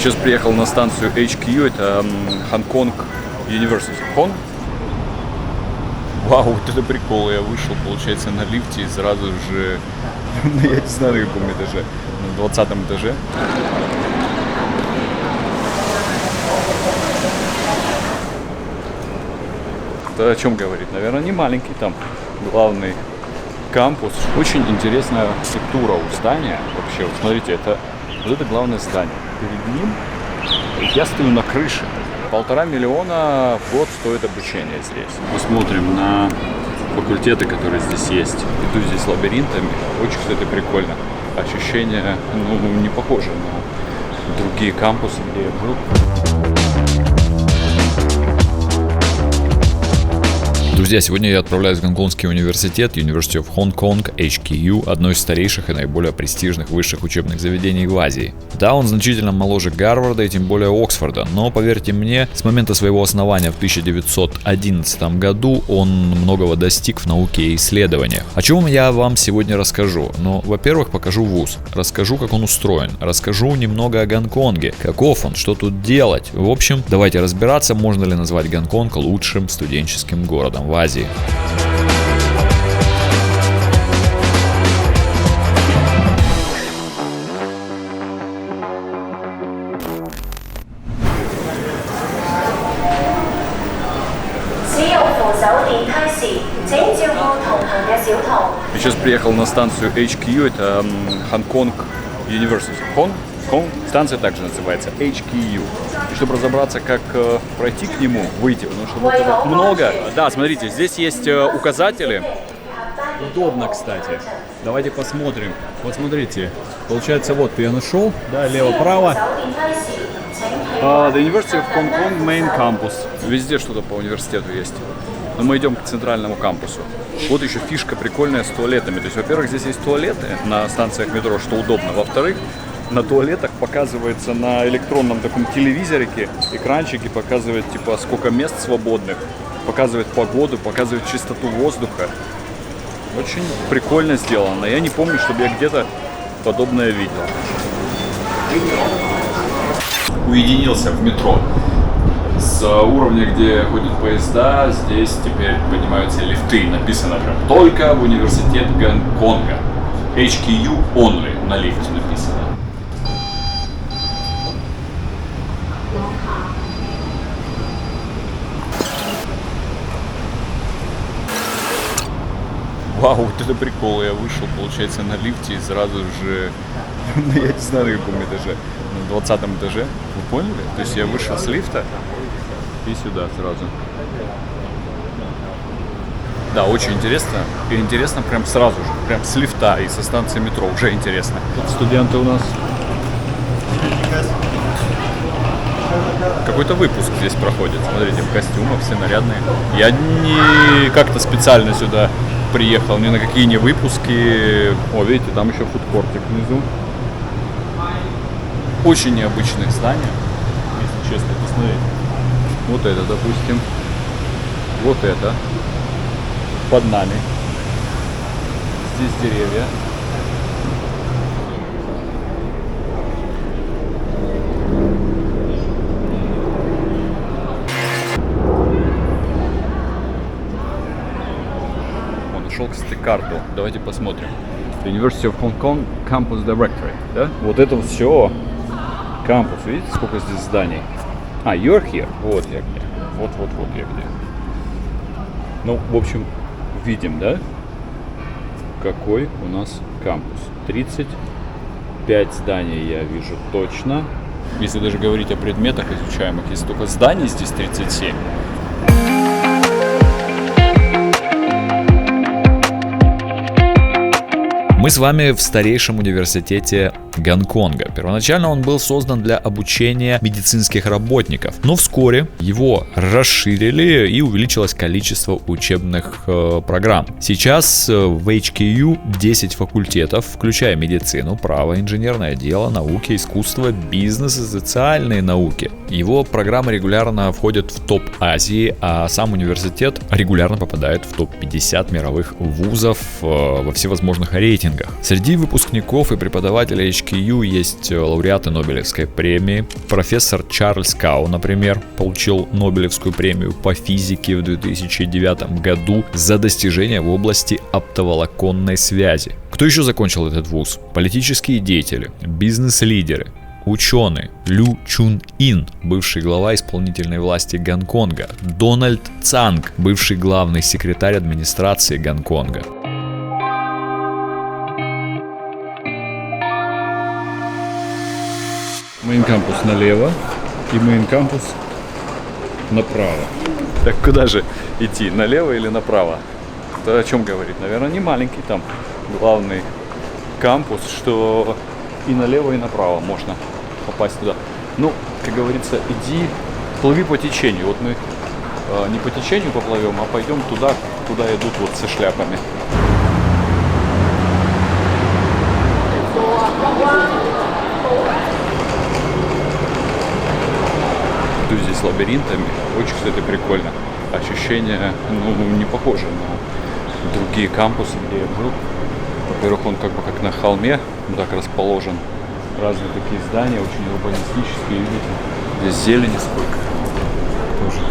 Сейчас приехал на станцию HKU, это Hong-Kong University. Вау, вот это прикол, я вышел, получается, на лифте и сразу же, я не знаю на каком этаже, на 20-м этаже. Это о чем говорит? Наверное, не маленький там главный кампус. Очень интересная структура у здания. Вообще, вот смотрите, вот это главное здание. Перед ним я стою на крыше. 1,5 миллиона в год стоит обучение здесь. Мы смотрим на факультеты, которые здесь есть. Иду здесь лабиринтами. Очень, кстати, прикольно. Ощущение, не похоже на другие кампусы, где я был. Друзья, сегодня я отправляюсь в Гонконгский университет, University of Hong Kong, HKU, одно из старейших и наиболее престижных высших учебных заведений в Азии. Да, он значительно моложе Гарварда и тем более Оксфорда, но поверьте мне, с момента своего основания в 1911 году он многого достиг в науке и исследованиях. О чем я вам сегодня расскажу? Во-первых, покажу вуз, расскажу, как он устроен, расскажу немного о Гонконге, каков он, что тут делать. В общем, давайте разбираться, можно ли назвать Гонконг лучшим студенческим городом в Азии. Сейчас приехал на станцию HKU, это Hong-Kong University. Станция также называется HKU. И чтобы разобраться, как пройти к нему, выйти, потому что вот много. Да, смотрите, здесь есть указатели. Удобно, кстати. Давайте посмотрим. Вот смотрите, получается, вот я нашел, да, лево-право. The University of Hong Kong Main Campus. Везде что-то по университету есть. Но мы идем к центральному кампусу. Вот еще фишка прикольная с туалетами. То есть, во-первых, здесь есть туалеты на станциях метро, что удобно. Во-вторых, на туалетах показывается на электронном таком телевизорике, экранчике показывает типа сколько мест свободных, показывает погоду, показывает чистоту воздуха. Очень прикольно сделано. Я не помню, чтобы я где-то подобное видел. Уединился в метро. С уровня, где ходят поезда, здесь теперь поднимаются лифты. Написано прям только в университет Гонконга. HKU only на лифте написано. Вау, вот это прикол, я вышел, получается, на лифте и сразу же, я не знаю на каком этаже, на 20-м этаже, вы поняли? То есть я вышел с лифта и сюда сразу. Да, очень интересно, и интересно прям сразу же, прям с лифта и со станции метро, уже интересно. Тут студенты у нас. Какой-то выпуск здесь проходит, смотрите, в костюмах, все нарядные. Я не как-то специально сюда приехал, ни на какие не выпуски. О, видите, там еще фудкортик внизу. Очень необычное здание, если честно посмотреть. Вот это, допустим. Вот это. Под нами. Здесь деревья. Нашел, кстати, карту. Давайте посмотрим. University of Hong Kong Campus Directory. Да? Вот это все кампус. Видите, сколько здесь зданий? You're here. Вот я где. Вот я где. Ну, в общем, видим, да? Какой у нас кампус. 35 зданий я вижу точно. Если даже говорить о предметах изучаемых, если только зданий здесь 37. Мы с вами в старейшем университете Гонконга. Первоначально он был создан для обучения медицинских работников, но вскоре его расширили и увеличилось количество учебных программ. Сейчас в HKU 10 факультетов, включая медицину, право, инженерное дело, науки, искусство, бизнес и социальные науки. Его программы регулярно входят в топ Азии, а сам университет регулярно попадает в топ-50 мировых вузов во всевозможных рейтингах. Среди выпускников и преподавателей HKU HKU есть лауреаты Нобелевской премии. Профессор Чарльз Кау, например, получил Нобелевскую премию по физике в 2009 году за достижения в области оптоволоконной связи. Кто еще закончил этот вуз? Политические деятели, бизнес-лидеры, ученый Лю Чун Ин, бывший глава исполнительной власти Гонконга, Дональд Цанг, бывший главный секретарь администрации Гонконга. Мейн-кампус налево и мейн-кампус направо. Так куда же идти, налево или направо? Это о чем говорит? Наверное, не маленький там главный кампус, что и налево, и направо можно попасть туда. Ну, как говорится, иди, плыви по течению. Вот мы не по течению поплывем, а пойдем туда, куда идут вот со шляпами. Иду здесь лабиринтами. Очень, кстати, прикольно. Ощущение, не похоже на другие кампусы, где я был. Во-первых, он как на холме, так расположен. Разные такие здания, очень урбанистические, видите. Здесь зелени сколько. Тоже.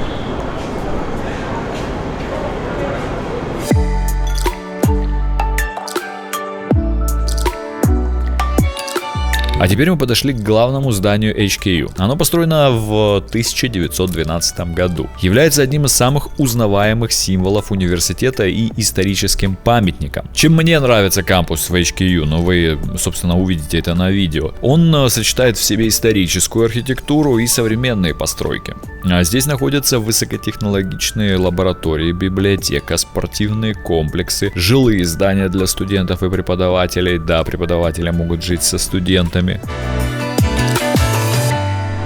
А теперь мы подошли к главному зданию HKU. Оно построено в 1912 году. Является одним из самых узнаваемых символов университета и историческим памятником. Чем мне нравится кампус в HKU, но вы, собственно, увидите это на видео. Он сочетает в себе историческую архитектуру и современные постройки. Здесь находятся высокотехнологичные лаборатории, библиотека, спортивные комплексы, жилые здания для студентов и преподавателей. Да, преподаватели могут жить со студентами.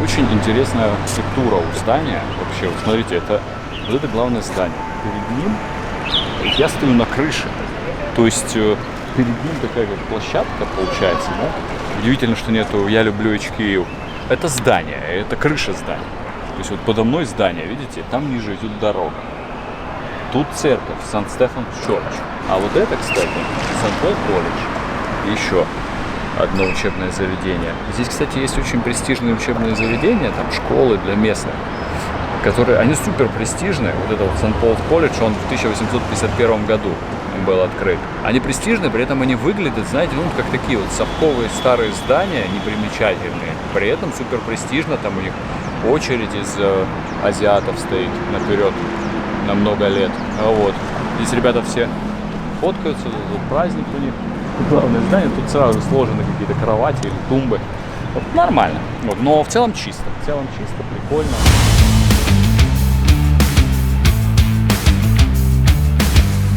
Очень интересная архитектура у здания. Вообще, вот смотрите, это главное здание. Перед ним я стою на крыше. То есть перед ним такая как площадка получается, да? Удивительно, что нету «Я люблю HKU». Это здание, это крыша здания. То есть вот подо мной здание, видите, там ниже идет дорога. Тут церковь, Сан-Стефанс Чорч. А вот это, кстати, Сан-Пол колледж. Еще одно учебное заведение. Здесь, кстати, есть очень престижные учебные заведения, там школы для местных, которые, они супер престижные. Вот это вот Сан-Пол колледж, он в 1851 году был открыт. Они престижные, при этом они выглядят, знаете, как такие вот совковые старые здания, непримечательные. При этом супер престижно, там у них очередь из азиатов стоит наперед на много лет. Вот. Здесь ребята все фоткаются, тут праздник у них. Главное здание, тут сразу же сложены какие-то кровати или тумбы. Вот, нормально. Вот, но в целом чисто. Прикольно.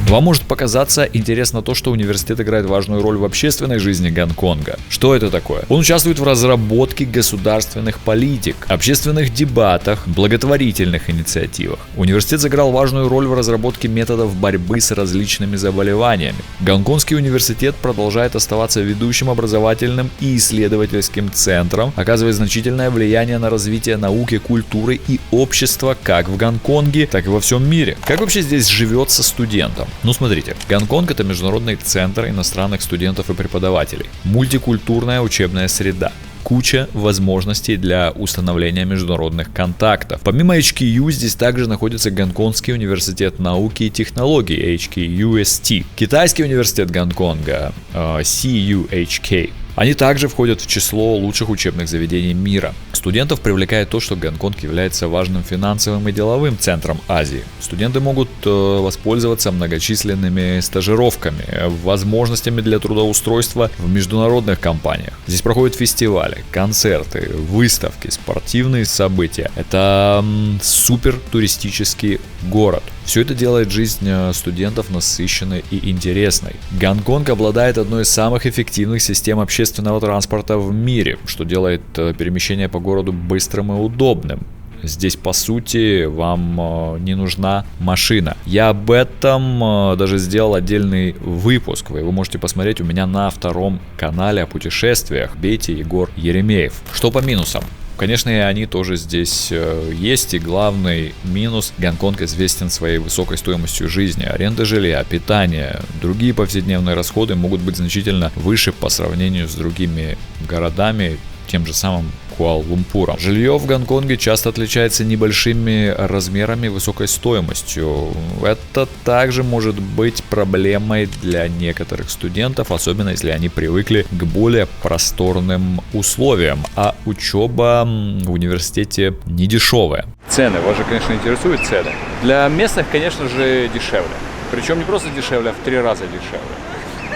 Вам может показаться интересно то, что университет играет важную роль в общественной жизни Гонконга. Что это такое? Он участвует в разработке государственных политик, общественных дебатах, благотворительных инициативах. Университет сыграл важную роль в разработке методов борьбы с различными заболеваниями. Гонконгский университет продолжает оставаться ведущим образовательным и исследовательским центром, оказывая значительное влияние на развитие науки, культуры и общества как в Гонконге, так и во всем мире. Как вообще здесь живется студентам? Ну смотрите, Гонконг — это международный центр иностранных студентов и преподавателей, мультикультурная учебная среда, куча возможностей для установления международных контактов. Помимо HKU здесь также находится Гонконгский университет науки и технологий HKUST, Китайский университет Гонконга CUHK. Они также входят в число лучших учебных заведений мира. Студентов привлекает то, что Гонконг является важным финансовым и деловым центром Азии. Студенты могут воспользоваться многочисленными стажировками, возможностями для трудоустройства в международных компаниях. Здесь проходят фестивали, концерты, выставки, спортивные события. Это супер туристический город. Все это делает жизнь студентов насыщенной и интересной. Гонконг обладает одной из самых эффективных систем общественного транспорта в мире, что делает перемещение по городу быстрым и удобным. Здесь, по сути, вам не нужна машина. Я об этом даже сделал отдельный выпуск. Вы его можете посмотреть у меня на втором канале о путешествиях. Бейте Егор Еремеев. Что по минусам? Конечно, и они тоже здесь есть, и главный минус — Гонконг известен своей высокой стоимостью жизни, аренда жилья, питания, другие повседневные расходы могут быть значительно выше по сравнению с другими городами, тем же самым Куала-Лумпуром. Жилье в Гонконге часто отличается небольшими размерами и высокой стоимостью. Это также может быть проблемой для некоторых студентов, особенно если они привыкли к более просторным условиям, а учеба в университете не дешевая. Цены, вас же, конечно, интересуют цены. Для местных, конечно же, дешевле. Причем не просто дешевле, а в 3 раза дешевле.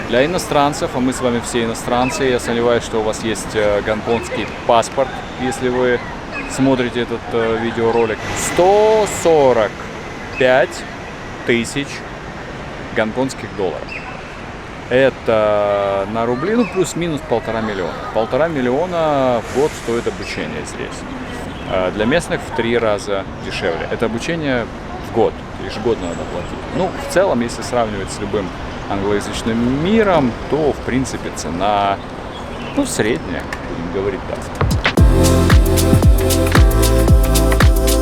Для иностранцев, а мы с вами все иностранцы, я сомневаюсь, что у вас есть гонконгский паспорт, если вы смотрите этот видеоролик. 145 тысяч гонконгских долларов. Это на рубли, ну плюс-минус 1,5 миллиона. 1,5 миллиона в год стоит обучение здесь. Для местных в 3 раза дешевле. Это обучение в год, ежегодно надо платить. Ну, в целом, если сравнивать с любым англоязычным миром, то, в принципе, цена, ну, средняя, будем говорить так.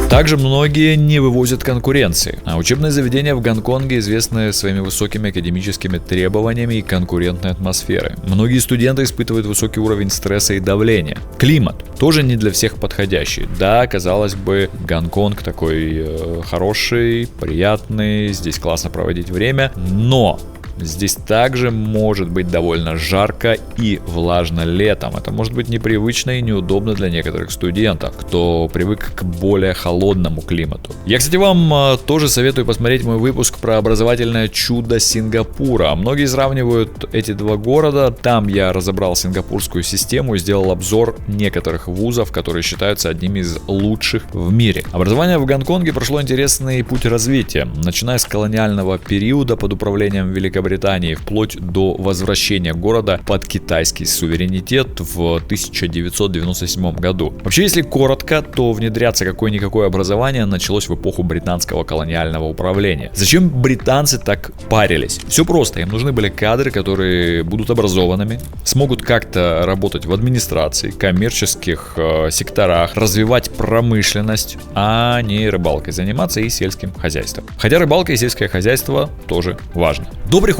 Также многие не вывозят конкуренции, а учебные заведения в Гонконге известны своими высокими академическими требованиями и конкурентной атмосферой. Многие студенты испытывают высокий уровень стресса и давления. Климат тоже не для всех подходящий. Да, казалось бы, Гонконг такой хороший, приятный, здесь классно проводить время, но здесь также может быть довольно жарко и влажно летом. Это может быть непривычно и неудобно для некоторых студентов, кто привык к более холодному климату. Я, кстати, вам тоже советую посмотреть мой выпуск про образовательное чудо Сингапура. Многие сравнивают эти два города. Там я разобрал сингапурскую систему и сделал обзор некоторых вузов, которые считаются одними из лучших в мире. Образование в Гонконге прошло интересный путь развития, начиная с колониального периода под управлением Великобритании вплоть до возвращения города под китайский суверенитет в 1997 году. Вообще, если коротко, то внедряться какое-никакое образование началось в эпоху британского колониального управления. Зачем британцы так парились? Все просто, им нужны были кадры, которые будут образованными, смогут как-то работать в администрации, коммерческих секторах, развивать промышленность, а не рыбалкой заниматься и сельским хозяйством. Хотя рыбалка и сельское хозяйство тоже важно. До прихода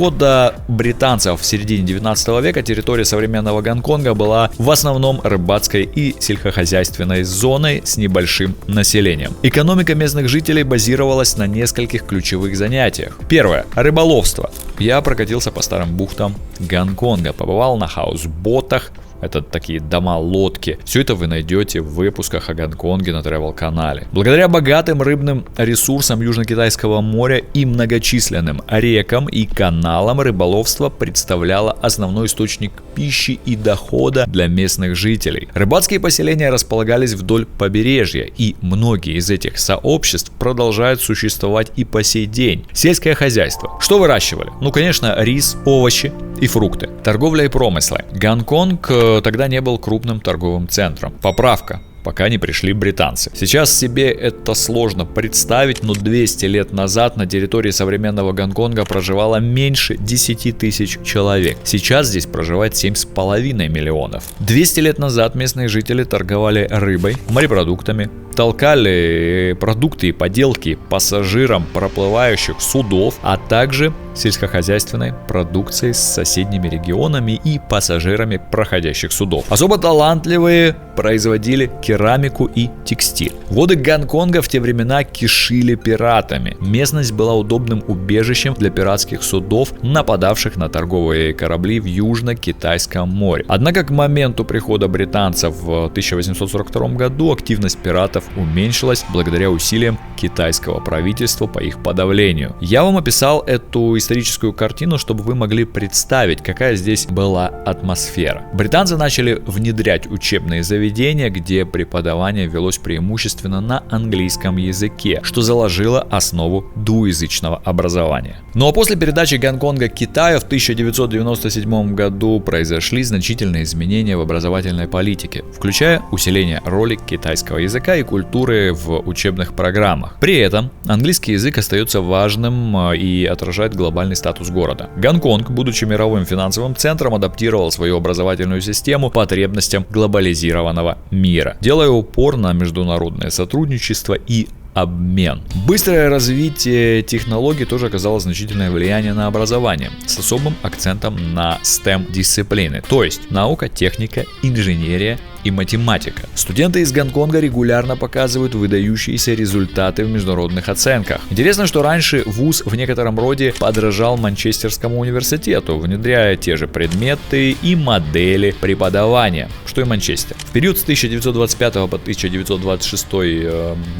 британцев в середине 19 века территория современного Гонконга была в основном рыбацкой и сельскохозяйственной зоной с небольшим населением. Экономика местных жителей базировалась на нескольких ключевых занятиях. Первое – рыболовство. Я прокатился по старым бухтам Гонконга, побывал на хаусботах. Это такие дома-лодки. Все это вы найдете в выпусках о Гонконге на Travel-канале. Благодаря богатым рыбным ресурсам Южно-Китайского моря и многочисленным рекам и каналам рыболовство представляло основной источник пищи и дохода для местных жителей. Рыбацкие поселения располагались вдоль побережья, и многие из этих сообществ продолжают существовать и по сей день. Сельское хозяйство. Что выращивали? Ну, конечно, рис, овощи и фрукты. Торговля и промыслы. Гонконг тогда не был крупным торговым центром. Поправка. Пока не пришли британцы. Сейчас себе это сложно представить, но 200 лет назад на территории современного Гонконга проживало меньше 10 тысяч человек. Сейчас здесь проживает 7,5 миллионов. 200 лет назад местные жители торговали рыбой, морепродуктами, толкали продукты и поделки пассажирам проплывающих судов, а также сельскохозяйственной продукцией с соседними регионами и пассажирами проходящих судов. Особо талантливые производили керамику и текстиль. Воды Гонконга в те времена кишили пиратами. Местность была удобным убежищем для пиратских судов, нападавших на торговые корабли в Южно-Китайском море. Однако к моменту прихода британцев в 1842 году активность пиратов уменьшилась благодаря усилиям китайского правительства по их подавлению. Я вам описал эту историческую картину, чтобы вы могли представить, какая здесь была атмосфера. Британцы начали внедрять учебные заведения, где преподавание велось преимущественно на английском языке, что заложило основу двуязычного образования. Ну а после передачи Гонконга Китаю в 1997 году произошли значительные изменения в образовательной политике, включая усиление роли китайского языка и культуры в учебных программах. При этом английский язык остается важным и отражает глобальный статус города. Гонконг, будучи мировым финансовым центром, адаптировал свою образовательную систему потребностям глобализированного мира, делая упор на международное сотрудничество и обмен. Быстрое развитие технологий тоже оказало значительное влияние на образование, с особым акцентом на STEM-дисциплины, то есть наука, техника, инженерия и математика. Студенты из Гонконга регулярно показывают выдающиеся результаты в международных оценках. Интересно, что раньше вуз в некотором роде подражал Манчестерскому университету, внедряя те же предметы и модели преподавания, что и Манчестер. В период с 1925 по 1926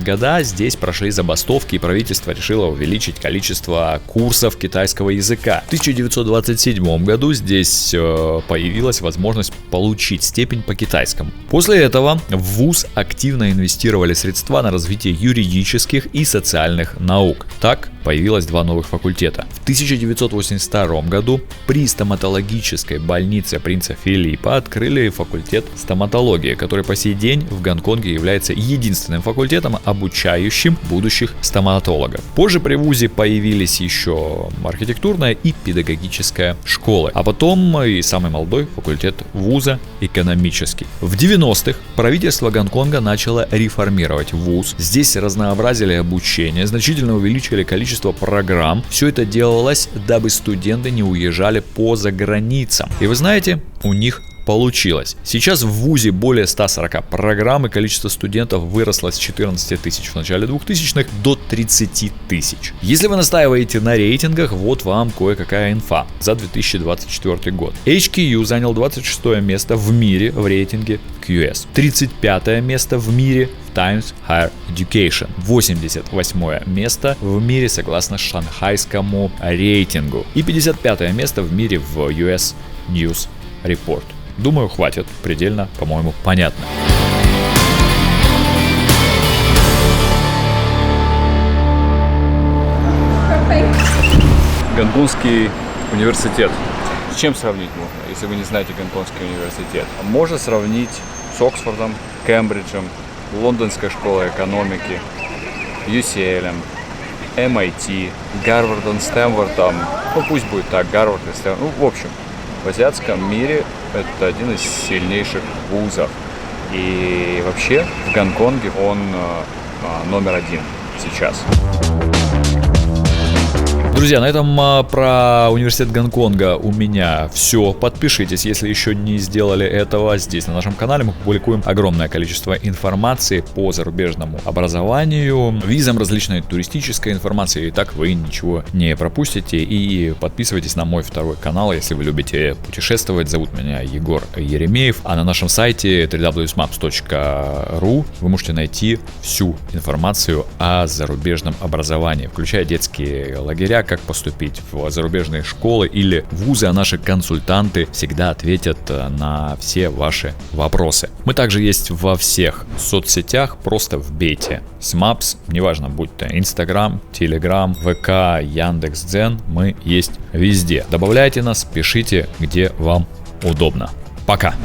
года здесь прошли забастовки, и правительство решило увеличить количество курсов китайского языка. В 1927 году здесь появилась возможность получить степень по китайскому. После этого в ВУЗ активно инвестировали средства на развитие юридических и социальных наук. Так появилось 2 новых факультета. В 1982 году при стоматологической больнице принца Филиппа открыли факультет стоматологии, который по сей день в Гонконге является единственным факультетом, обучающим будущих стоматологов. Позже при ВУЗе появились еще архитектурная и педагогическая школы, а потом и самый молодой факультет ВУЗа — экономический. В 90-х правительство Гонконга начало реформировать ВУЗ. Здесь разнообразили обучение, значительно увеличили количество программ. Все это делалось, дабы студенты не уезжали по заграницам. И вы знаете, у них получилось. Сейчас в ВУЗе более 140 программ, и количество студентов выросло с 14 тысяч в начале 2000-х до 30 тысяч. Если вы настаиваете на рейтингах, вот вам кое-какая инфа за 2024 год. HKU занял 26 место в мире в рейтинге QS, 35 место в мире в Times Higher Education, 88 место в мире согласно шанхайскому рейтингу и 55 место в мире в US News Report. Думаю, хватит. Предельно, по-моему, понятно. Гонконгский университет. С чем сравнить можно, если вы не знаете Гонконгский университет? Можно сравнить с Оксфордом, Кембриджем, Лондонской школой экономики, UCL, MIT, Гарвардом, Стэнфордом. Ну, пусть будет так, Гарвард и Стэнфорд. Ну, в общем, в азиатском мире это один из сильнейших вузов. И вообще в Гонконге он номер 1 сейчас. Друзья, на этом про университет Гонконга у меня все. Подпишитесь, если еще не сделали этого. Здесь на нашем канале мы публикуем огромное количество информации по зарубежному образованию, визам, различной туристической информации. И так вы ничего не пропустите. И подписывайтесь на мой второй канал, если вы любите путешествовать. Зовут меня Егор Еремеев. А на нашем сайте www.smaps.ru вы можете найти всю информацию о зарубежном образовании, включая детские лагеря, как поступить в зарубежные школы или вузы, а наши консультанты всегда ответят на все ваши вопросы. Мы также есть во всех соцсетях, просто вбейте SMAPS, неважно, будь то Instagram, Telegram, ВК, Яндекс.Дзен, мы есть везде. Добавляйте нас, пишите, где вам удобно. Пока!